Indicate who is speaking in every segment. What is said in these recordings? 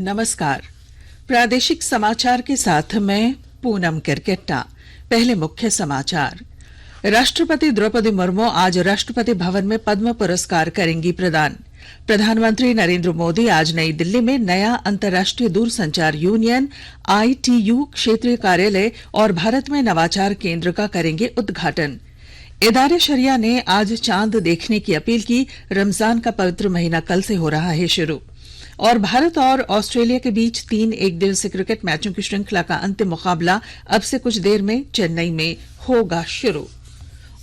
Speaker 1: नमस्कार। प्रादेशिक समाचार के साथ मैं पूनम किरकेट्टा। पहले मुख्य समाचार। राष्ट्रपति द्रौपदी मुर्मू आज राष्ट्रपति भवन में पद्म पुरस्कार करेंगी प्रदान। प्रधानमंत्री नरेंद्र मोदी आज नई दिल्ली में नया अंतर्राष्ट्रीय दूरसंचार यूनियन ITU क्षेत्रीय कार्यालय और भारत में नवाचार केंद्र का करेंगे उद्घाटन। इदारे शरिया ने आज चांद देखने की अपील की। रमजान का पवित्र महीना कल से हो रहा है शुरू। और भारत और ऑस्ट्रेलिया के बीच 3 एकदिवसीय क्रिकेट मैचों की श्रृंखला का अंतिम मुकाबला अब से कुछ देर में चेन्नई में होगा शुरू।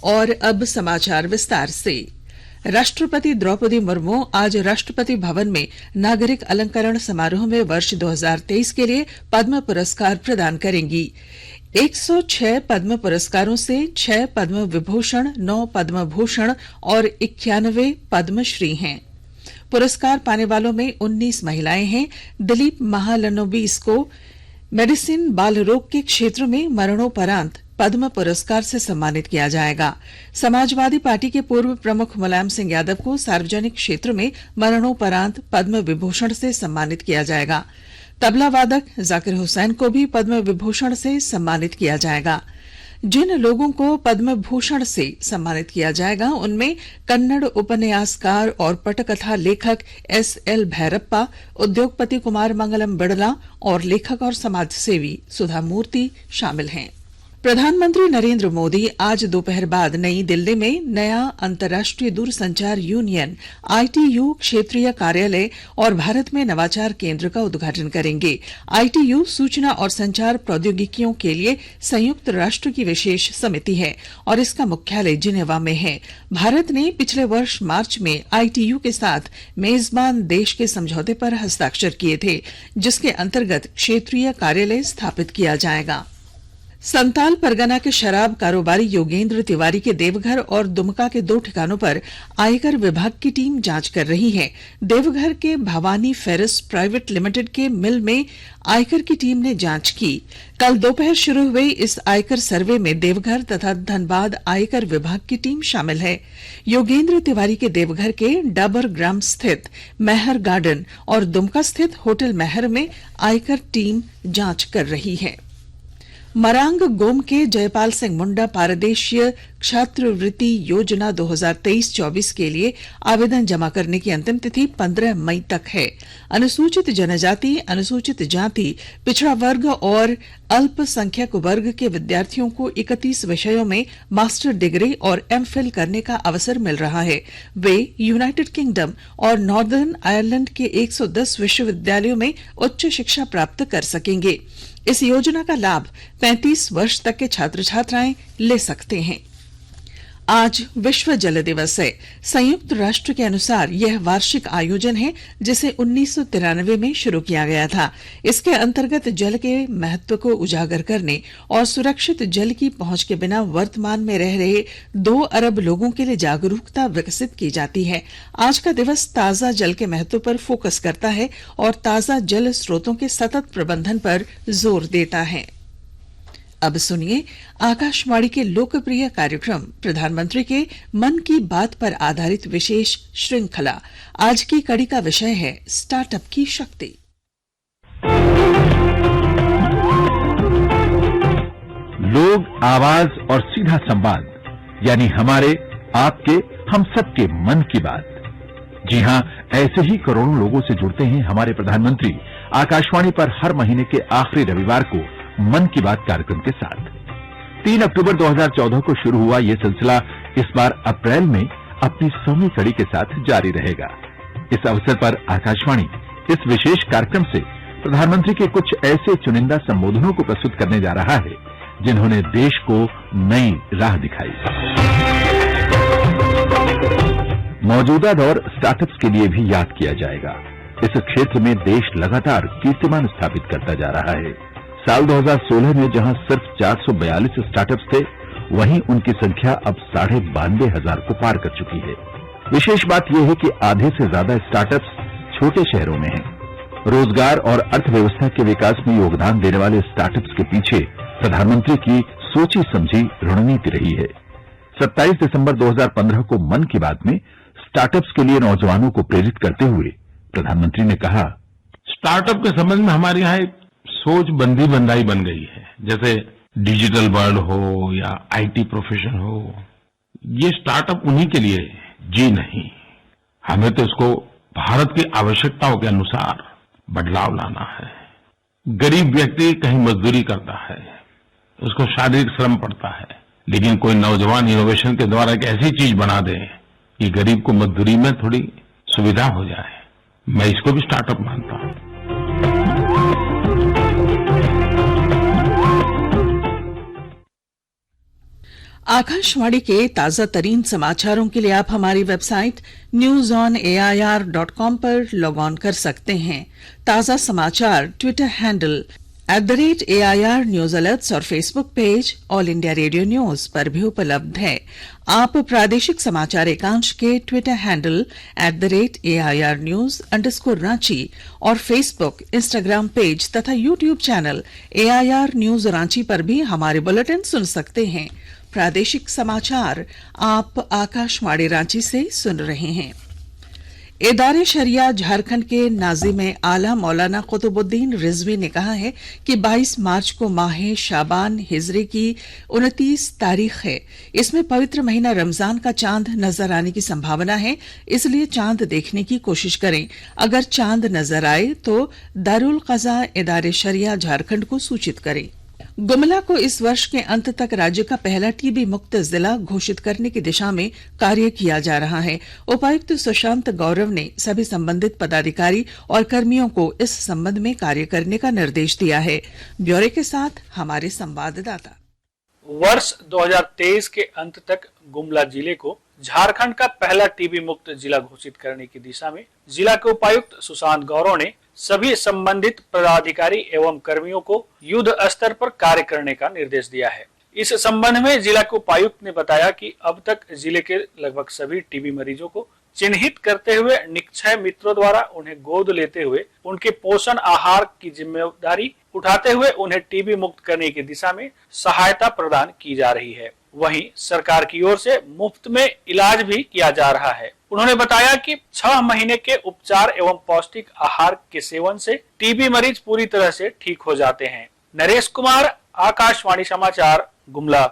Speaker 1: और अब समाचार विस्तार से। राष्ट्रपति द्रौपदी मुर्मू आज राष्ट्रपति भवन में नागरिक अलंकरण समारोह में वर्ष 2023 के लिए पद्म पुरस्कार प्रदान करेंगी। 106 पद्म पुरस्कारों से 6 पद्म विभूषण, 9 पद्म भूषण और 91 पद्मश्री हैं। पुरस्कार पाने वालों में 19 महिलाएं हैं। दिलीप महालनोबिस को मेडिसिन बाल रोग के क्षेत्र में मरणोपरांत पद्म पुरस्कार से सम्मानित किया जाएगा। समाजवादी पार्टी के पूर्व प्रमुख मुलायम सिंह यादव को सार्वजनिक क्षेत्र में मरणोपरांत पद्म विभूषण से सम्मानित किया जाएगा। तबला वादक जाकिर हुसैन को भी पद्म विभूषण से सम्मानित किया जाएगा। जिन लोगों को पद्म भूषण से सम्मानित किया जाएगा उनमें कन्नड़ उपन्यासकार और पटकथा लेखक SL भैरप्पा, उद्योगपति कुमार मंगलम बिड़ला और लेखक और समाजसेवी सुधा मूर्ति शामिल हैं। प्रधानमंत्री नरेंद्र मोदी आज दोपहर बाद नई दिल्ली में नया अंतर्राष्ट्रीय दूरसंचार यूनियन ITU क्षेत्रीय कार्यालय और भारत में नवाचार केंद्र का उद्घाटन करेंगे। ITU सूचना और संचार प्रौद्योगिकियों के लिए संयुक्त राष्ट्र की विशेष समिति है और इसका मुख्यालय जिनेवा में है। भारत ने पिछले वर्ष मार्च में ITU के साथ मेजबान देश के समझौते पर हस्ताक्षर किए थे, जिसके अंतर्गत क्षेत्रीय कार्यालय स्थापित किया जाएगा। संताल परगना के शराब कारोबारी योगेंद्र तिवारी के देवघर और दुमका के 2 ठिकानों पर आयकर विभाग की टीम जांच कर रही है। देवघर के भवानी फेरस प्राइवेट लिमिटेड के मिल में आयकर की टीम ने जांच की। कल दोपहर शुरू हुए इस आयकर सर्वे में देवघर तथा धनबाद आयकर विभाग की टीम शामिल है। योगेंद्र तिवारी के देवघर के डाबर ग्राम स्थित मेहर गार्डन और दुमका स्थित होटल मेहर में आयकर टीम जांच कर रही है। मरांग गोम के जयपाल सिंह मुंडा पारदेशीय छात्रवृत्ति योजना 2023-24 के लिए आवेदन जमा करने की अंतिम तिथि 15 मई तक है। अनुसूचित जनजाति, अनुसूचित जाति, पिछड़ा वर्ग और अल्पसंख्यक वर्ग के विद्यार्थियों को 31 विषयों में मास्टर डिग्री और MPhil करने का अवसर मिल रहा है। वे यूनाइटेड किंगडम और नॉर्दर्न आयरलैंड के 110 विश्वविद्यालयों में उच्च शिक्षा प्राप्त कर सकेंगे। इस योजना का लाभ 35 वर्ष तक के छात्र छात्राएं ले सकते हैं। आज विश्व जल दिवस है। संयुक्त राष्ट्र के अनुसार यह वार्षिक आयोजन है जिसे 1993 में शुरू किया गया था। इसके अंतर्गत जल के महत्व को उजागर करने और सुरक्षित जल की पहुंच के बिना वर्तमान में रह रहे 2 अरब लोगों के लिए जागरूकता विकसित की जाती है। आज का दिवस ताजा जल के महत्व पर फोकस करता है और ताजा जल स्रोतों के सतत प्रबंधन पर जोर देता है। अब सुनिए आकाशवाणी के लोकप्रिय कार्यक्रम प्रधानमंत्री के मन की बात पर आधारित विशेष श्रृंखला। आज की कड़ी का विषय है स्टार्टअप की शक्ति।
Speaker 2: लोग, आवाज और सीधा संवाद, यानी हमारे, आपके, हम सबके मन की बात। जी हां, ऐसे ही करोड़ों लोगों से जुड़ते हैं हमारे प्रधानमंत्री आकाशवाणी पर हर महीने के आखिरी रविवार को मन की बात कार्यक्रम के साथ। 3 अक्टूबर 2014 को शुरू हुआ ये सिलसिला इस बार अप्रैल में अपनी 100वीं कड़ी के साथ जारी रहेगा। इस अवसर पर आकाशवाणी इस विशेष कार्यक्रम से प्रधानमंत्री के कुछ ऐसे चुनिंदा संबोधनों को प्रस्तुत करने जा रहा है जिन्होंने देश को नई राह दिखाई। मौजूदा दौर स्टार्टअप्स के लिए भी याद किया जाएगा। इस क्षेत्र में देश लगातार कीर्तिमान स्थापित करता जा रहा है। साल 2016 में जहां सिर्फ 442 स्टार्टअप्स थे, वहीं उनकी संख्या अब 92,500 को पार कर चुकी है। विशेष बात यह है कि आधे से ज्यादा स्टार्टअप्स छोटे शहरों में हैं। रोजगार और अर्थव्यवस्था के विकास में योगदान देने वाले स्टार्टअप्स के पीछे प्रधानमंत्री की सोची समझी रणनीति रही है। 27 दिसंबर 2015 को मन की बात में स्टार्टअप्स के लिए नौजवानों को प्रेरित करते हुए प्रधानमंत्री ने कहा,
Speaker 3: स्टार्टअप के संबंध में हमारे यहाँ एक सोच बंदी बंदाई बन गई है। जैसे डिजिटल वर्ल्ड हो या आईटी प्रोफेशन हो, ये स्टार्टअप उन्हीं के लिए जी नहीं। हमें तो इसको भारत की आवश्यकताओं के अनुसार बदलाव लाना है। गरीब व्यक्ति कहीं मजदूरी करता है, उसको शारीरिक श्रम पड़ता है, लेकिन कोई नौजवान इनोवेशन के द्वारा एक ऐसी चीज बना दे कि गरीब को मजदूरी में थोड़ी सुविधा हो जाए, मैं इसको भी स्टार्टअप मानता हूं।
Speaker 1: आकाशवाणी के ताजा तरीन समाचारों के लिए आप हमारी वेबसाइट newsonair.com पर लॉग ऑन कर सकते हैं। ताजा समाचार Twitter handle @AIR news alerts और Facebook page All India Radio News पर भी उपलब्ध है। आप प्रादेशिक समाचार एकांश के ट्विटर हैंडल @AIR News_Ranchi और फेसबुक, इंस्टाग्राम पेज तथा YouTube channel AIR news Ranchi पर भी हमारे बुलेटिन सुन सकते हैं। प्रादेशिक समाचार आप आकाशवाणी रांची से सुन रहे हैं। इदारे शरिया झारखंड के नाजिम आला मौलाना कुतुबुद्दीन रिजवी ने कहा है कि 22 मार्च को माह शाबान हिजरी की 29 तारीख है। इसमें पवित्र महीना रमजान का चांद नजर आने की संभावना है, इसलिए चांद देखने की कोशिश करें। अगर चांद नजर आए तो दारुल कज़ा इदारे शरिया झारखंड को सूचित करें। गुमला को इस वर्ष के अंत तक राज्य का पहला टीबी मुक्त जिला घोषित करने की दिशा में कार्य किया जा रहा है। उपायुक्त सुशांत गौरव ने सभी संबंधित पदाधिकारी और कर्मियों को इस संबंध में कार्य करने का निर्देश दिया है। ब्यौरे के साथ हमारे संवाददाता।
Speaker 4: वर्ष 2023 के अंत तक गुमला जिले को झारखंड का पहला टीबी मुक्त जिला घोषित करने की दिशा में जिला के उपायुक्त सुशांत गौरव ने सभी संबंधित पदाधिकारी एवं कर्मियों को युद्ध स्तर पर कार्य करने का निर्देश दिया है। इस संबंध में जिला के उपायुक्त ने बताया कि अब तक जिले के लगभग सभी टीबी मरीजों को चिन्हित करते हुए निक्षय मित्रों द्वारा उन्हें गोद लेते हुए उनके पोषण आहार की जिम्मेदारी उठाते हुए उन्हें टीबी मुक्त करने की दिशा में सहायता प्रदान की जा रही है। वहीं सरकार की ओर से मुफ्त में इलाज भी किया जा रहा है। उन्होंने बताया कि 6 महीने के उपचार एवं पौष्टिक आहार के सेवन से टीबी मरीज पूरी तरह से ठीक हो जाते हैं। नरेश कुमार, आकाशवाणी समाचार, गुमला।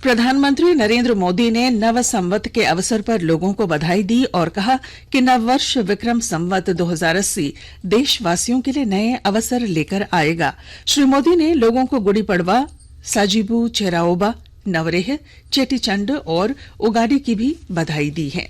Speaker 1: प्रधानमंत्री नरेंद्र मोदी ने नव संवत के अवसर पर लोगों को बधाई दी और कहा कि नव वर्ष विक्रम संवत 2080 देशवासियों के लिए नए अवसर लेकर आएगा। श्री मोदी ने लोगों को गुड़ी पड़वा, साजिबू चेराओबा, नवरेह, चेटीचंड और उगाड़ी की भी बधाई दी है।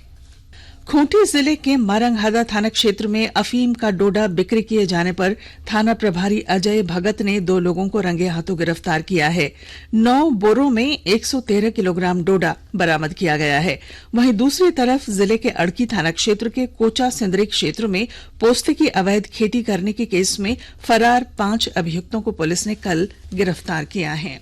Speaker 1: खूंटी जिले के मारंगहादा थाना क्षेत्र में अफीम का डोडा बिक्री किए जाने पर थाना प्रभारी अजय भगत ने 2 लोगों को रंगे हाथों गिरफ्तार किया है। 9 बोरों में 113 किलोग्राम डोडा बरामद किया गया है। वहीं दूसरी तरफ जिले के अड़की थाना क्षेत्र के कोचा सिंदरी क्षेत्र में पोस्ते की अवैध खेती करने के केस में फरार 5 अभियुक्तों को पुलिस ने कल गिरफ्तार किया है।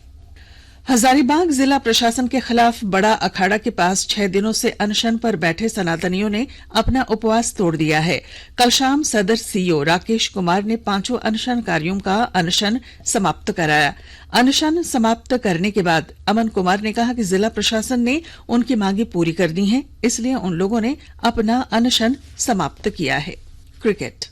Speaker 1: हजारीबाग जिला प्रशासन के खिलाफ बड़ा अखाड़ा के पास 6 दिनों से अनशन पर बैठे सनातनियों ने अपना उपवास तोड़ दिया है। कल शाम सदर सीईओ राकेश कुमार ने 5 अनशनकारियों का अनशन समाप्त कराया। अनशन समाप्त करने के बाद अमन कुमार ने कहा कि जिला प्रशासन ने उनकी मांगे पूरी कर दी हैं, इसलिए उन लोगों ने अपना अनशन समाप्त किया है। क्रिकेट।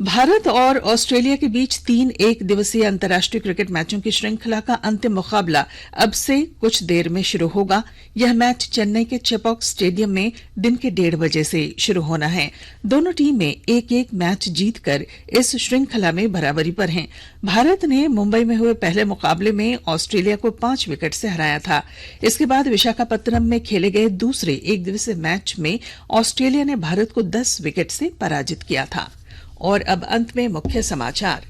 Speaker 1: भारत और ऑस्ट्रेलिया के बीच 3 एक दिवसीय अंतर्राष्ट्रीय क्रिकेट मैचों की श्रृंखला का अंतिम मुकाबला अब से कुछ देर में शुरू होगा। यह मैच चेन्नई के चेपॉक स्टेडियम में दिन के 1:30 बजे से शुरू होना है। दोनों टीमें एक मैच जीतकर इस श्रृंखला में बराबरी पर हैं। भारत ने मुंबई में हुए पहले मुकाबले में ऑस्ट्रेलिया को 5 विकेट से हराया था। इसके बाद विशाखापत्तनम में खेले गए दूसरे एक दिवसीय मैच में ऑस्ट्रेलिया ने भारत को 10 विकेट से पराजित किया था। और अब अंत में मुख्य समाचार।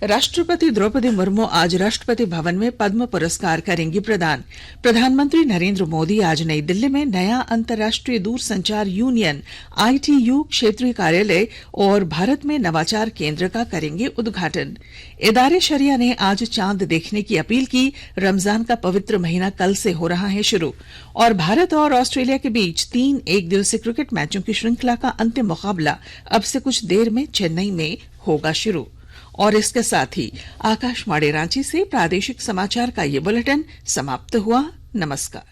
Speaker 1: राष्ट्रपति द्रौपदी मुर्मू आज राष्ट्रपति भवन में पद्म पुरस्कार करेंगी प्रदान। प्रधानमंत्री नरेंद्र मोदी आज नई दिल्ली में नया अंतर्राष्ट्रीय दूरसंचार यूनियन ITU क्षेत्रीय कार्यालय और भारत में नवाचार केंद्र का करेंगे उद्घाटन। इदारे शरिया ने आज चांद देखने की अपील की। रमजान का पवित्र महीना कल से हो रहा है शुरू। और भारत और ऑस्ट्रेलिया के बीच 3 एक दिवसीय क्रिकेट मैचों की श्रृंखला का अंतिम मुकाबला अब से कुछ देर में चेन्नई में होगा शुरू। और इसके साथ ही आकाशवाणी रांची से प्रादेशिक समाचार का ये बुलेटिन समाप्त हुआ। नमस्कार।